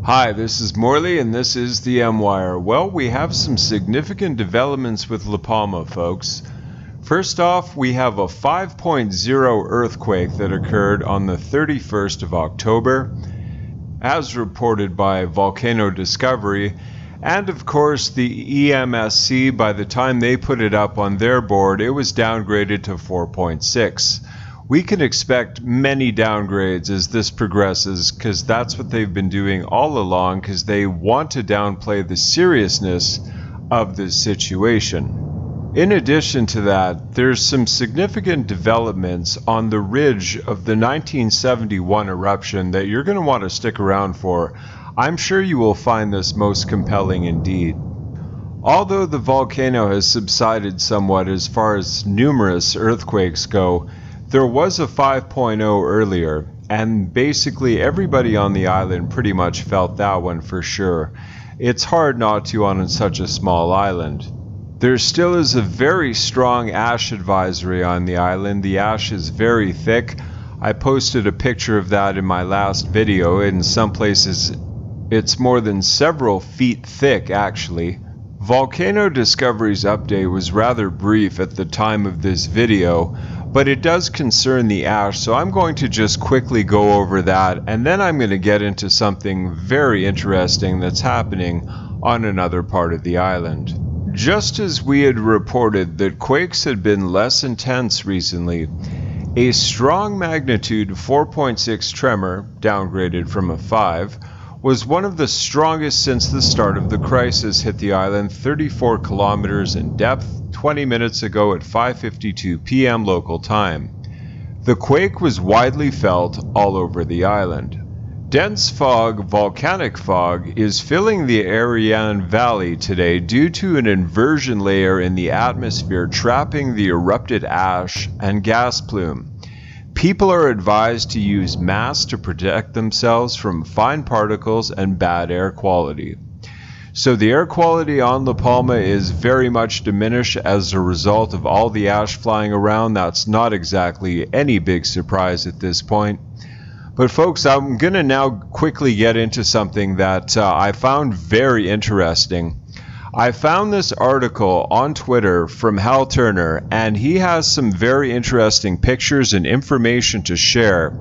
Hi, this is Morley and this is the M-Wire. Well, we have some significant developments with La Palma, folks. First off, we have a 5.0 earthquake that occurred on the 31st of October, as reported by Volcano Discovery, and of course the EMSC, by the time they put it up on their board, it was downgraded to 4.6. We can expect many downgrades as this progresses because that's what they've been doing all along, because they want to downplay the seriousness of this situation. In addition to that, there's some significant developments on the ridge of the 1971 eruption that you're going to want to stick around for. I'm sure you will find this most compelling indeed. Although the volcano has subsided somewhat as far as numerous earthquakes go, there was a 5.0 earlier, and basically everybody on the island pretty much felt that one for sure. It's hard not to on such a small island. There still is a very strong ash advisory on the island. The ash is very thick. I posted a picture of that in my last video. In some places it's more than several feet thick actually. Volcano Discovery's update was rather brief at the time of this video, but it does concern the ash, so I'm going to just quickly go over that, and then I'm going to get into something very interesting that's happening on another part of the island. Just as we had reported that quakes had been less intense recently, a strong magnitude 4.6 tremor, downgraded from a 5, was one of the strongest since the start of the crisis hit the island 34 kilometers in depth 20 minutes ago at 5:52 p.m. local time. The quake was widely felt all over the island. Dense fog, volcanic fog, is filling the Ariane Valley today due to an inversion layer in the atmosphere trapping the erupted ash and gas plume. People are advised to use masks to protect themselves from fine particles and bad air quality. So the air quality on La Palma is very much diminished as a result of all the ash flying around. That's not exactly any big surprise at this point. But folks, I'm going to now quickly get into something that I found very interesting. I found this article on Twitter from Hal Turner, and he has some very interesting pictures and information to share.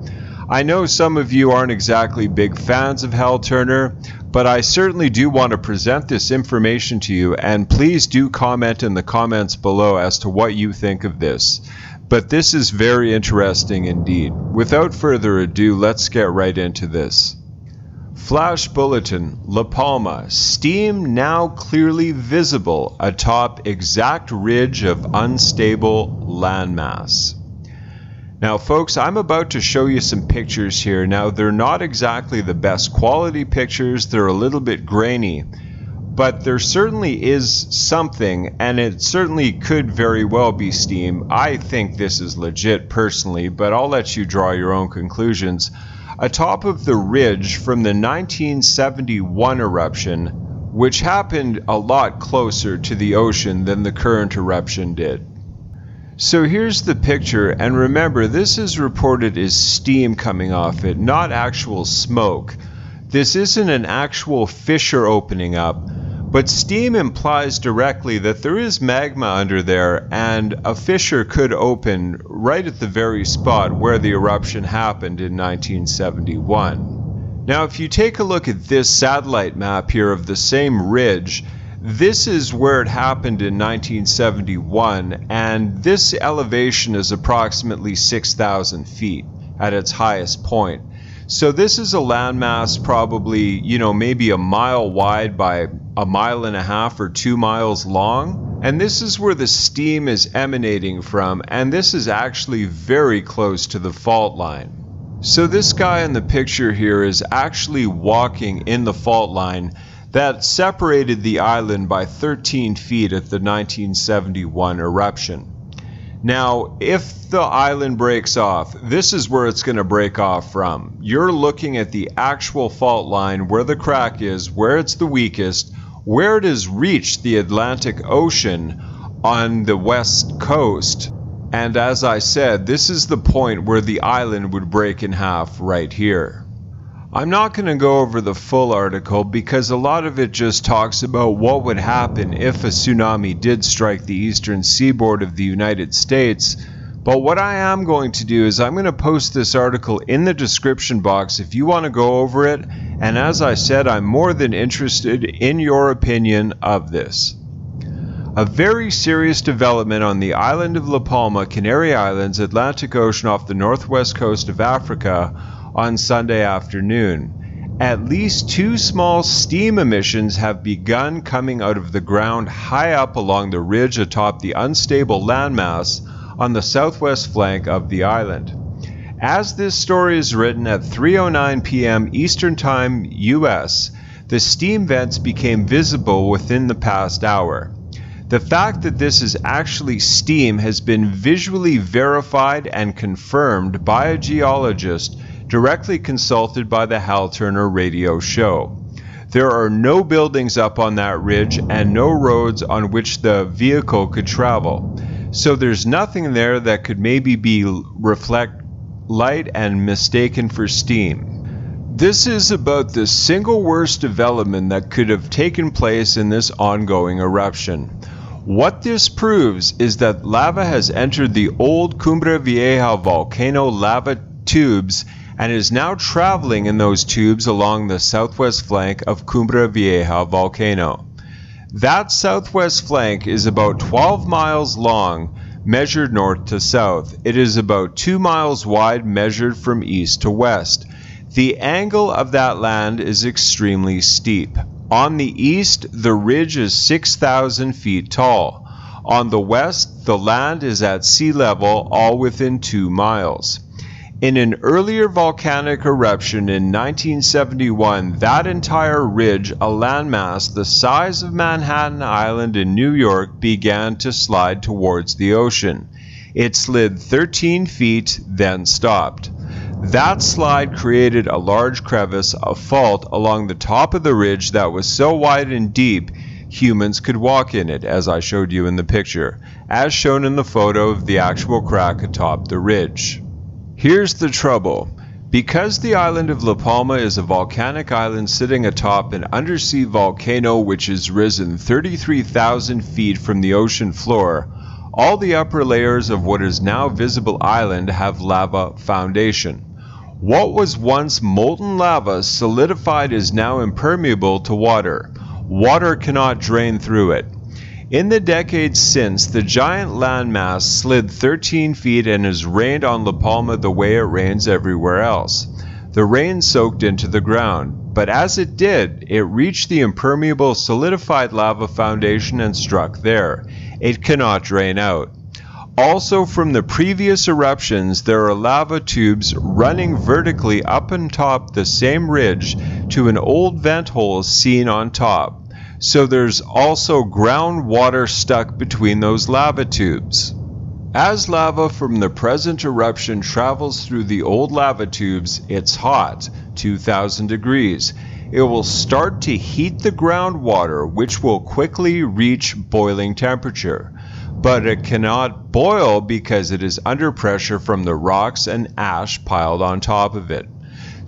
I know some of you aren't exactly big fans of Hal Turner, but I certainly do want to present this information to you, and please do comment in the comments below as to what you think of this. But this is very interesting indeed. Without further ado, let's get right into this. Flash bulletin, La Palma, steam now clearly visible atop exact ridge of unstable landmass. Now folks, I'm about to show you some pictures here. Now they're not exactly the best quality pictures, they're a little bit grainy, but there certainly is something, and it certainly could very well be steam. I think this is legit personally, but I'll let you draw your own conclusions. Atop of the ridge from the 1971 eruption, which happened a lot closer to the ocean than the current eruption did. So here's the picture, and remember, this is reported as steam coming off it, not actual smoke. This isn't an actual fissure opening up, but steam implies directly that there is magma under there, and a fissure could open right at the very spot where the eruption happened in 1971. Now, if you take a look at this satellite map here of the same ridge, this is where it happened in 1971, and this elevation is approximately 6,000 feet at its highest point. So this is a landmass probably, maybe a mile wide by a mile and a half or 2 miles long. And this is where the steam is emanating from, and this is actually very close to the fault line. So this guy in the picture here is actually walking in the fault line that separated the island by 13 feet at the 1971 eruption. Now, if the island breaks off, this is where it's going to break off from. You're looking at the actual fault line, where the crack is, where it's the weakest, where it has reached the Atlantic Ocean on the west coast. And as I said, this is the point where the island would break in half right here. I'm not going to go over the full article because a lot of it just talks about what would happen if a tsunami did strike the eastern seaboard of the United States. But what I am going to do is I'm going to post this article in the description box if you want to go over it. And as I said, I'm more than interested in your opinion of this. A very serious development on the island of La Palma, Canary Islands, Atlantic Ocean off the northwest coast of Africa on Sunday afternoon. At least 2 small steam emissions have begun coming out of the ground high up along the ridge atop the unstable landmass on the southwest flank of the island. As this story is written at 3:09 p.m. Eastern Time, US, the steam vents became visible within the past hour. The fact that this is actually steam has been visually verified and confirmed by a geologist directly consulted by the Hal Turner radio show. There are no buildings up on that ridge and no roads on which the vehicle could travel. So there's nothing there that could maybe reflect light and mistaken for steam. This is about the single worst development that could have taken place in this ongoing eruption. What this proves is that lava has entered the old Cumbre Vieja volcano lava tubes and is now traveling in those tubes along the southwest flank of Cumbre Vieja volcano. That southwest flank is about 12 miles long, measured north to south. It is about 2 miles wide, measured from east to west. The angle of that land is extremely steep. On the east, the ridge is 6,000 feet tall. On the west, the land is at sea level, all within 2 miles. In an earlier volcanic eruption in 1971, that entire ridge, a landmass the size of Manhattan Island in New York, began to slide towards the ocean. It slid 13 feet, then stopped. That slide created a large crevice, a fault, along the top of the ridge that was so wide and deep humans could walk in it, as I showed you in the picture, as shown in the photo of the actual crack atop the ridge. Here's the trouble. Because the island of La Palma is a volcanic island sitting atop an undersea volcano which has risen 33,000 feet from the ocean floor, all the upper layers of what is now visible island have lava foundation. What was once molten lava solidified is now impermeable to water. Water cannot drain through it. In the decades since, the giant landmass slid 13 feet and has rained on La Palma the way it rains everywhere else. The rain soaked into the ground, but as it did, it reached the impermeable solidified lava foundation and struck there. It cannot drain out. Also, from the previous eruptions, there are lava tubes running vertically up on top the same ridge to an old vent hole seen on top. So there's also groundwater stuck between those lava tubes. As lava from the present eruption travels through the old lava tubes, it's hot, 2,000 degrees. It will start to heat the groundwater, which will quickly reach boiling temperature. But it cannot boil because it is under pressure from the rocks and ash piled on top of it.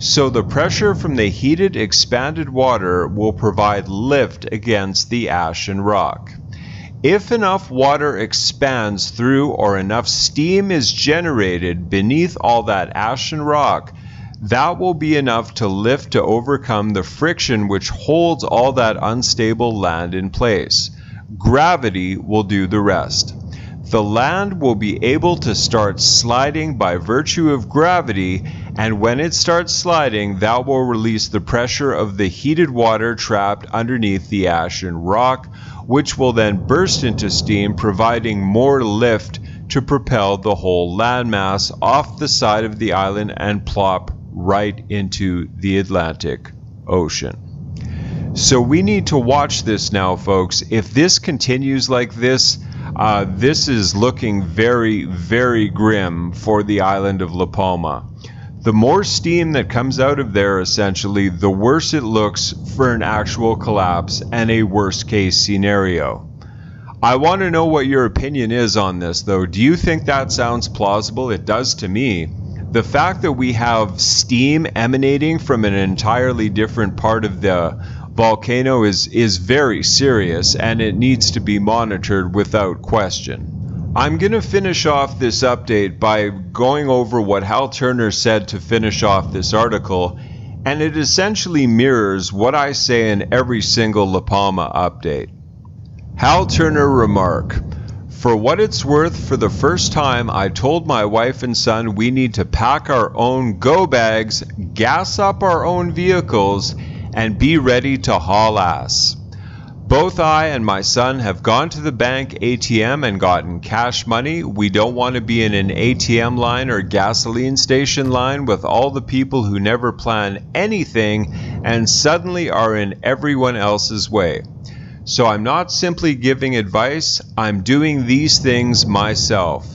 So the pressure from the heated, expanded water will provide lift against the ash and rock. If enough water expands through or enough steam is generated beneath all that ash and rock, that will be enough to lift to overcome the friction which holds all that unstable land in place. Gravity will do the rest. The land will be able to start sliding by virtue of gravity, and when it starts sliding, that will release the pressure of the heated water trapped underneath the ash and rock, which will then burst into steam, providing more lift to propel the whole landmass off the side of the island and plop right into the Atlantic Ocean. So we need to watch this now, folks. If this continues like this, this is looking very, very grim for the island of La Palma. The more steam that comes out of there, essentially, the worse it looks for an actual collapse and a worst case scenario. I want to know what your opinion is on this, though. Do you think that sounds plausible? It does to me. the fact that we have steam emanating from an entirely different part of the volcano is very serious, and it needs to be monitored without question. I'm going to finish off this update by going over what Hal Turner said to finish off this article, and it essentially mirrors what I say in every single La Palma update. Hal Turner remark: "For what it's worth, for the first time I told my wife and son we need to pack our own go bags, gas up our own vehicles, and be ready to haul ass. Both I and my son have gone to the bank ATM and gotten cash money. We don't want to be in an ATM line or gasoline station line with all the people who never plan anything and suddenly are in everyone else's way. So I'm not simply giving advice, I'm doing these things myself.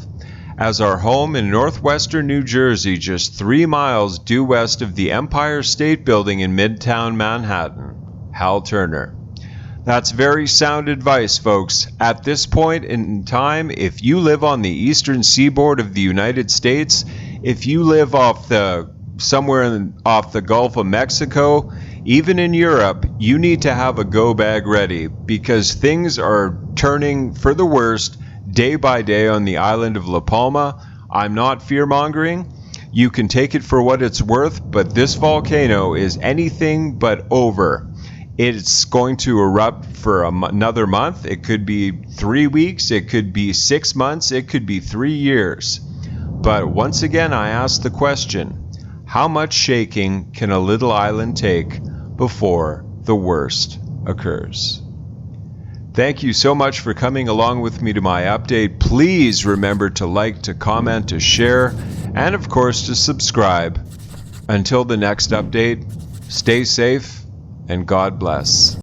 As our home in northwestern New Jersey, just 3 miles due west of the Empire State Building in Midtown Manhattan." Hal Turner. That's very sound advice, folks. At this point in time, if you live on the eastern seaboard of the United States, if you live off the Gulf of Mexico, even in Europe, you need to have a go bag ready, because things are turning for the worst day by day on the island of La Palma. I'm not fear-mongering. You can take it for what it's worth, but this volcano is anything but over. It's going to erupt for another month. It could be 3 weeks. It could be 6 months. It could be 3 years. But once again, I ask the question, how much shaking can a little island take before the worst occurs? Thank you so much for coming along with me to my update. Please remember to like, to comment, to share, and of course to subscribe. Until the next update, stay safe and God bless.